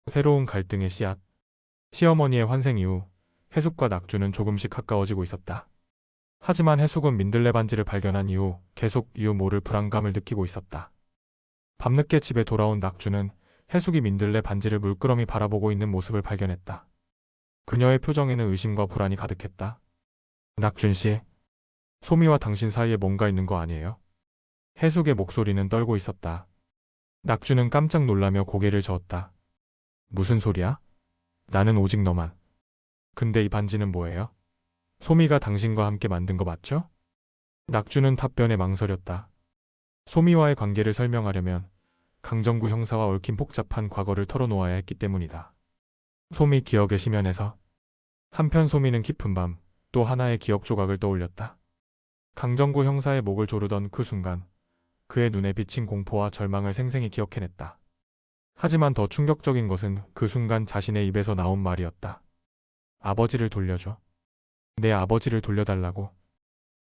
새로운 갈등의 씨앗. 시어머니의 환생 이후 해숙과 낙주는 조금씩 가까워지고 있었다. 하지만 해숙은 민들레 반지를 발견한 이후 계속 이유 모를 불안감을 느끼고 있었다. 밤늦게 집에 돌아온 낙주는 해숙이 민들레 반지를 물끄러미 바라보고 있는 모습을 발견했다. 그녀의 표정에는 의심과 불안이 가득했다. 낙준 씨, 소미와 당신 사이에 뭔가 있는 거 아니에요? 해숙의 목소리는 떨고 있었다. 낙주는 깜짝 놀라며 고개를 저었다. 무슨 소리야? 나는 오직 너만. 근데 이 반지는 뭐예요? 소미가 당신과 함께 만든 거 맞죠? 낙주는 답변에 망설였다. 소미와의 관계를 설명하려면 강정구 형사와 얽힌 복잡한 과거를 털어놓아야 했기 때문이다. 소미 기억의 심연에서 한편 소미는 깊은 밤 또 하나의 기억 조각을 떠올렸다. 강정구 형사의 목을 조르던 그 순간 그의 눈에 비친 공포와 절망을 생생히 기억해냈다. 하지만 더 충격적인 것은 그 순간 자신의 입에서 나온 말이었다. 아버지를 돌려줘. 내 아버지를 돌려달라고.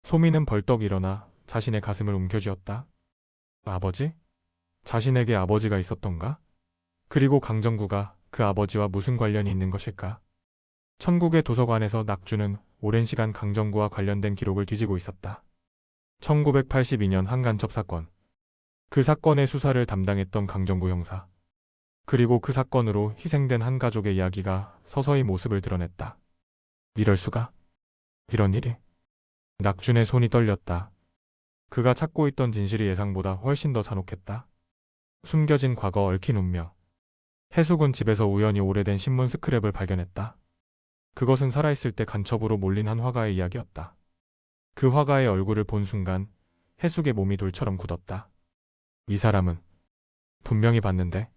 소미는 벌떡 일어나 자신의 가슴을 움켜쥐었다. 아버지? 자신에게 아버지가 있었던가? 그리고 강정구가 그 아버지와 무슨 관련이 있는 것일까? 천국의 도서관에서 낙주는 오랜 시간 강정구와 관련된 기록을 뒤지고 있었다. 1982년 한 간첩 사건. 그 사건의 수사를 담당했던 강정구 형사. 그리고 그 사건으로 희생된 한 가족의 이야기가 서서히 모습을 드러냈다. 이럴 수가? 이런 일이? 낙준의 손이 떨렸다. 그가 찾고 있던 진실이 예상보다 훨씬 더 잔혹했다. 숨겨진 과거, 얽힌 운명. 해숙은 집에서 우연히 오래된 신문 스크랩을 발견했다. 그것은 살아있을 때 간첩으로 몰린 한 화가의 이야기였다. 그 화가의 얼굴을 본 순간 해숙의 몸이 돌처럼 굳었다. 이 사람은 분명히 봤는데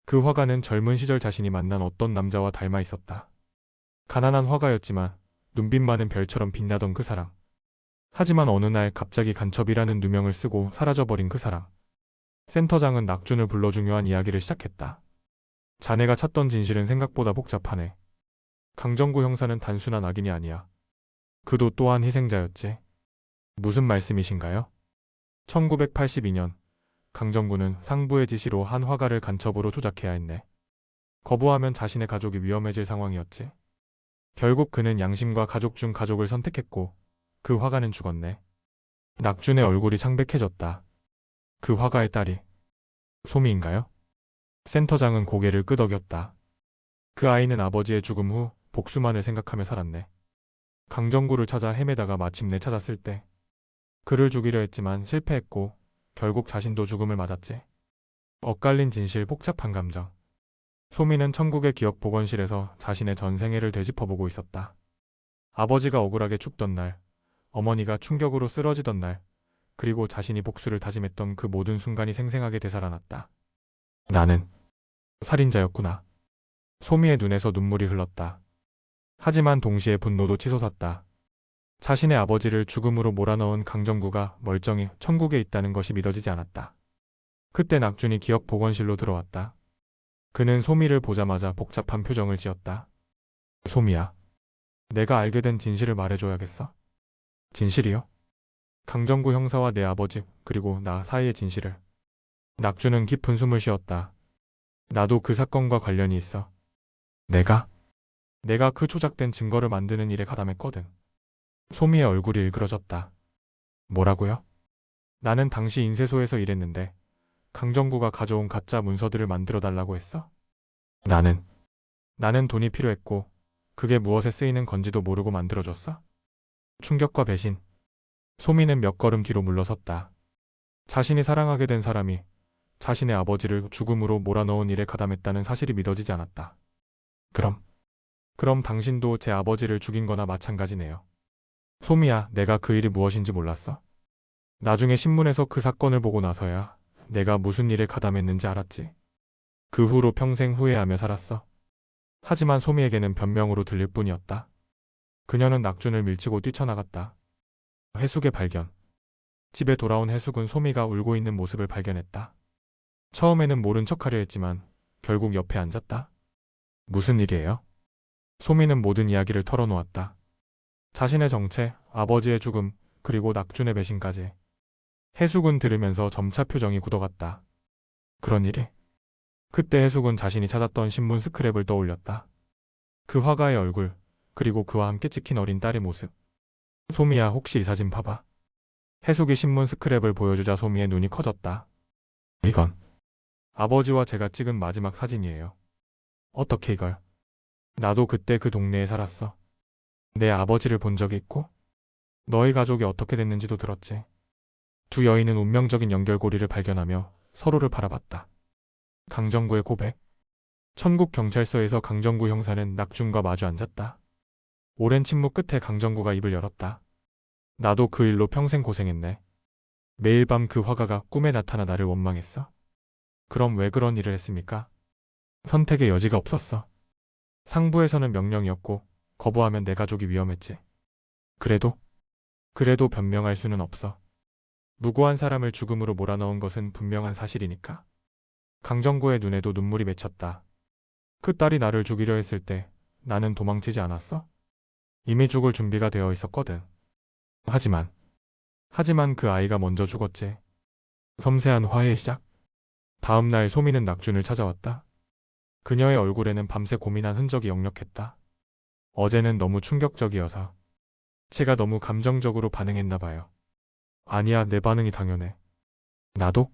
그 화가는 젊은 시절 자신이 만난 어떤 남자와 닮아 있었다. 가난한 화가였지만 눈빛만은 별처럼 빛나던 그 사랑. 하지만 어느 날 갑자기 간첩이라는 누명을 쓰고 사라져버린 그 사랑. 센터장은 낙준을 불러 중요한 이야기를 시작했다. 자네가 찾던 진실은 생각보다 복잡하네. 강정구 형사는 단순한 악인이 아니야. 그도 또한 희생자였지. 무슨 말씀이신가요? 1982년 강정구는 상부의 지시로 한 화가를 간첩으로 조작해야 했네. 거부하면 자신의 가족이 위험해질 상황이었지. 결국 그는 양심과 가족 중 가족을 선택했고 그 화가는 죽었네. 낙준의 얼굴이 창백해졌다. 그 화가의 딸이 소미인가요? 센터장은 고개를 끄덕였다. 그 아이는 아버지의 죽음 후 복수만을 생각하며 살았네. 강정구를 찾아 헤매다가 마침내 찾았을 때 그를 죽이려 했지만 실패했고 결국 자신도 죽음을 맞았지. 엇갈린 진실, 복잡한 감정. 소미는 천국의 기억 복원실에서 자신의 전 생애를 되짚어보고 있었다. 아버지가 억울하게 죽던 날, 어머니가 충격으로 쓰러지던 날, 그리고 자신이 복수를 다짐했던 그 모든 순간이 생생하게 되살아났다. 나는 살인자였구나. 소미의 눈에서 눈물이 흘렀다. 하지만 동시에 분노도 치솟았다. 자신의 아버지를 죽음으로 몰아넣은 강정구가 멀쩡히 천국에 있다는 것이 믿어지지 않았다. 그때 낙준이 기억 복원실로 들어왔다. 그는 소미를 보자마자 복잡한 표정을 지었다. 소미야, 내가 알게 된 진실을 말해줘야겠어? 진실이요? 강정구 형사와 내 아버지 그리고 나 사이의 진실을. 낙준은 깊은 숨을 쉬었다. 나도 그 사건과 관련이 있어. 내가 그 조작된 증거를 만드는 일에 가담했거든. 소미의 얼굴이 일그러졌다. 뭐라고요? 나는 당시 인쇄소에서 일했는데 강정구가 가져온 가짜 문서들을 만들어 달라고 했어? 나는 돈이 필요했고 그게 무엇에 쓰이는 건지도 모르고 만들어줬어? 충격과 배신. 소미는 몇 걸음 뒤로 물러섰다. 자신이 사랑하게 된 사람이 자신의 아버지를 죽음으로 몰아넣은 일에 가담했다는 사실이 믿어지지 않았다. 그럼 당신도 제 아버지를 죽인 거나 마찬가지네요. 소미야, 내가 그 일이 무엇인지 몰랐어? 나중에 신문에서 그 사건을 보고 나서야 내가 무슨 일에 가담했는지 알았지. 그 후로 평생 후회하며 살았어. 하지만 소미에게는 변명으로 들릴 뿐이었다. 그녀는 낙준을 밀치고 뛰쳐나갔다. 해숙의 발견. 집에 돌아온 해숙은 소미가 울고 있는 모습을 발견했다. 처음에는 모른 척하려 했지만 결국 옆에 앉았다. 무슨 일이에요? 소미는 모든 이야기를 털어놓았다. 자신의 정체, 아버지의 죽음, 그리고 낙준의 배신까지. 해숙은 들으면서 점차 표정이 굳어갔다. 그런 일이? 그때 해숙은 자신이 찾았던 신문 스크랩을 떠올렸다. 그 화가의 얼굴, 그리고 그와 함께 찍힌 어린 딸의 모습. 소미야, 혹시 이 사진 봐봐. 해숙이 신문 스크랩을 보여주자 소미의 눈이 커졌다. 이건 아버지와 제가 찍은 마지막 사진이에요. 어떻게 이걸? 나도 그때 그 동네에 살았어. 내 아버지를 본 적이 있고 너희 가족이 어떻게 됐는지도 들었지. 두 여인은 운명적인 연결고리를 발견하며 서로를 바라봤다. 강정구의 고백. 천국 경찰서에서 강정구 형사는 낙준과 마주 앉았다. 오랜 침묵 끝에 강정구가 입을 열었다. 나도 그 일로 평생 고생했네. 매일 밤 그 화가가 꿈에 나타나 나를 원망했어. 그럼 왜 그런 일을 했습니까? 선택의 여지가 없었어. 상부에서는 명령이었고 거부하면 내 가족이 위험했지. 그래도 변명할 수는 없어. 무고한 사람을 죽음으로 몰아넣은 것은 분명한 사실이니까. 강정구의 눈에도 눈물이 맺혔다. 그 딸이 나를 죽이려 했을 때 나는 도망치지 않았어? 이미 죽을 준비가 되어 있었거든. 하지만 그 아이가 먼저 죽었지. 섬세한 화해의 시작. 다음 날 소미는 낙준을 찾아왔다. 그녀의 얼굴에는 밤새 고민한 흔적이 역력했다. 어제는 너무 충격적이어서 제가 너무 감정적으로 반응했나 봐요. 아니야, 내 반응이 당연해. 나도?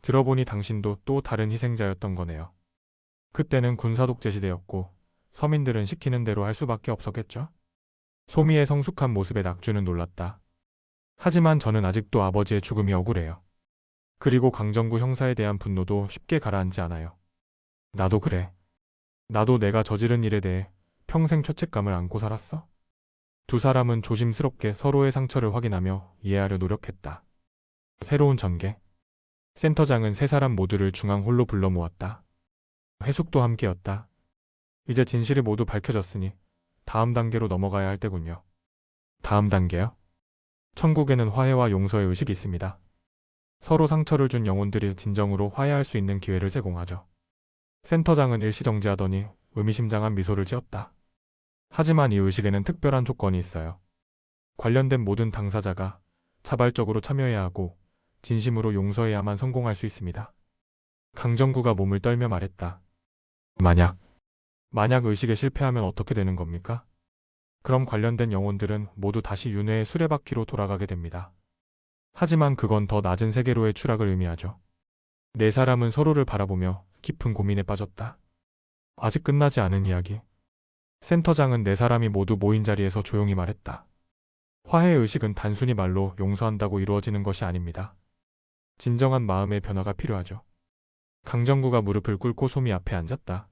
들어보니 당신도 또 다른 희생자였던 거네요. 그때는 군사독재 시대였고 서민들은 시키는 대로 할 수밖에 없었겠죠? 소미의 성숙한 모습에 낙준은 놀랐다. 하지만 저는 아직도 아버지의 죽음이 억울해요. 그리고 강정구 형사에 대한 분노도 쉽게 가라앉지 않아요. 나도 그래. 나도 내가 저지른 일에 대해 평생 죄책감을 안고 살았어. 두 사람은 조심스럽게 서로의 상처를 확인하며 이해하려 노력했다. 새로운 전개. 센터장은 세 사람 모두를 중앙 홀로 불러 모았다. 해숙도 함께였다. 이제 진실이 모두 밝혀졌으니 다음 단계로 넘어가야 할 때군요. 다음 단계요? 천국에는 화해와 용서의 의식이 있습니다. 서로 상처를 준 영혼들이 진정으로 화해할 수 있는 기회를 제공하죠. 센터장은 일시정지하더니 의미심장한 미소를 지었다. 하지만 이 의식에는 특별한 조건이 있어요. 관련된 모든 당사자가 자발적으로 참여해야 하고 진심으로 용서해야만 성공할 수 있습니다. 강정구가 몸을 떨며 말했다. 만약 의식에 실패하면 어떻게 되는 겁니까? 그럼 관련된 영혼들은 모두 다시 윤회의 수레바퀴로 돌아가게 됩니다. 하지만 그건 더 낮은 세계로의 추락을 의미하죠. 네 사람은 서로를 바라보며 깊은 고민에 빠졌다. 아직 끝나지 않은 이야기. 센터장은 네 사람이 모두 모인 자리에서 조용히 말했다. 화해의 의식은 단순히 말로 용서한다고 이루어지는 것이 아닙니다. 진정한 마음의 변화가 필요하죠. 강정구가 무릎을 꿇고 소미 앞에 앉았다.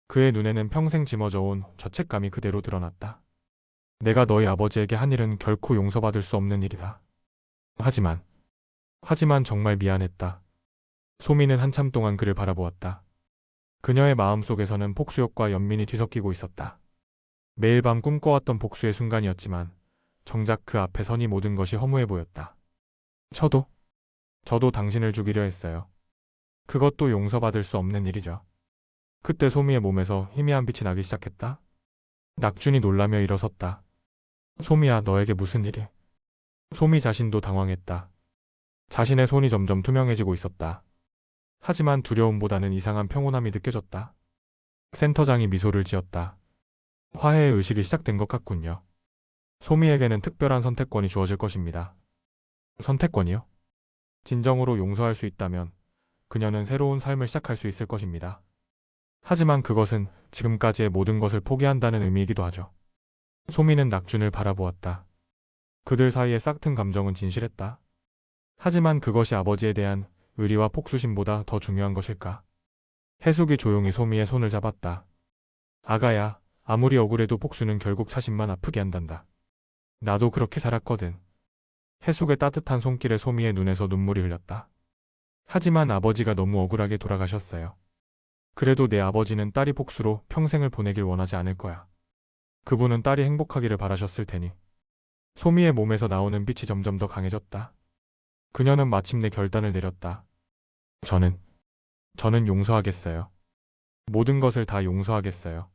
그의 눈에는 평생 짊어져온 죄책감이 그대로 드러났다. 내가 너희 아버지에게 한 일은 결코 용서받을 수 없는 일이다. 하지만 정말 미안했다. 소미는 한참 동안 그를 바라보았다. 그녀의 마음속에서는 복수욕과 연민이 뒤섞이고 있었다. 매일 밤 꿈꿔왔던 복수의 순간이었지만 정작 그 앞에 서니 모든 것이 허무해 보였다. 저도 당신을 죽이려 했어요. 그것도 용서받을 수 없는 일이죠. 그때 소미의 몸에서 희미한 빛이 나기 시작했다. 낙준이 놀라며 일어섰다. 소미야, 너에게 무슨 일이? 소미 자신도 당황했다. 자신의 손이 점점 투명해지고 있었다. 하지만 두려움보다는 이상한 평온함이 느껴졌다. 센터장이 미소를 지었다. 화해의 의식이 시작된 것 같군요. 소미에게는 특별한 선택권이 주어질 것입니다. 선택권이요? 진정으로 용서할 수 있다면 그녀는 새로운 삶을 시작할 수 있을 것입니다. 하지만 그것은 지금까지의 모든 것을 포기한다는 의미이기도 하죠. 소미는 낙준을 바라보았다. 그들 사이의 싹튼 감정은 진실했다. 하지만 그것이 아버지에 대한 의리와 복수심보다 더 중요한 것일까? 해숙이 조용히 소미의 손을 잡았다. 아가야, 아무리 억울해도 복수는 결국 자신만 아프게 한단다. 나도 그렇게 살았거든. 해숙의 따뜻한 손길에 소미의 눈에서 눈물이 흘렸다. 하지만 아버지가 너무 억울하게 돌아가셨어요. 그래도 내 아버지는 딸이 복수로 평생을 보내길 원하지 않을 거야. 그분은 딸이 행복하기를 바라셨을 테니. 소미의 몸에서 나오는 빛이 점점 더 강해졌다. 그녀는 마침내 결단을 내렸다. 저는 용서하겠어요. 모든 것을 다 용서하겠어요.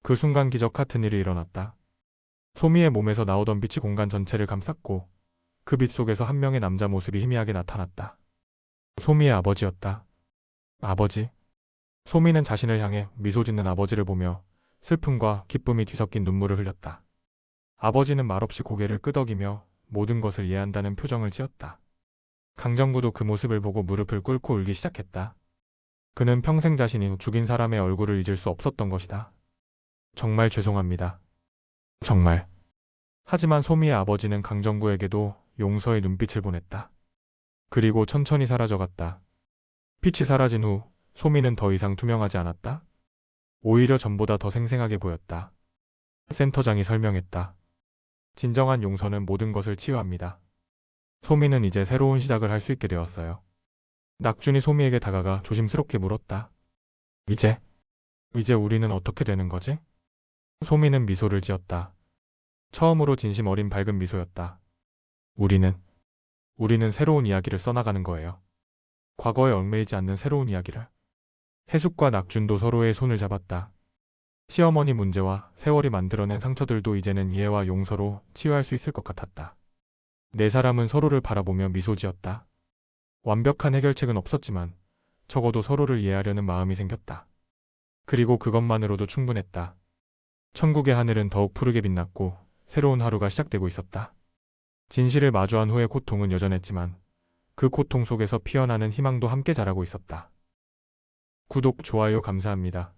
그 순간 기적 같은 일이 일어났다. 소미의 몸에서 나오던 빛이 공간 전체를 감쌌고 그 빛 속에서 한 명의 남자 모습이 희미하게 나타났다. 소미의 아버지였다. 아버지? 소미는 자신을 향해 미소 짓는 아버지를 보며 슬픔과 기쁨이 뒤섞인 눈물을 흘렸다. 아버지는 말없이 고개를 끄덕이며 모든 것을 이해한다는 표정을 지었다. 강정구도 그 모습을 보고 무릎을 꿇고 울기 시작했다. 그는 평생 자신이 죽인 사람의 얼굴을 잊을 수 없었던 것이다. 정말 죄송합니다. 정말. 하지만 소미의 아버지는 강정구에게도 용서의 눈빛을 보냈다. 그리고 천천히 사라져갔다. 빛이 사라진 후 소미는 더 이상 투명하지 않았다. 오히려 전보다 더 생생하게 보였다. 센터장이 설명했다. 진정한 용서는 모든 것을 치유합니다. 소미는 이제 새로운 시작을 할 수 있게 되었어요. 낙준이 소미에게 다가가 조심스럽게 물었다. 이제 우리는 어떻게 되는 거지? 소미는 미소를 지었다. 처음으로 진심 어린 밝은 미소였다. 우리는 새로운 이야기를 써나가는 거예요. 과거에 얽매이지 않는 새로운 이야기를. 해숙과 낙준도 서로의 손을 잡았다. 시어머니 문제와 세월이 만들어낸 상처들도 이제는 이해와 용서로 치유할 수 있을 것 같았다. 네 사람은 서로를 바라보며 미소 지었다. 완벽한 해결책은 없었지만 적어도 서로를 이해하려는 마음이 생겼다. 그리고 그것만으로도 충분했다. 천국의 하늘은 더욱 푸르게 빛났고 새로운 하루가 시작되고 있었다. 진실을 마주한 후의 고통은 여전했지만 그 고통 속에서 피어나는 희망도 함께 자라고 있었다. 구독, 좋아요 감사합니다.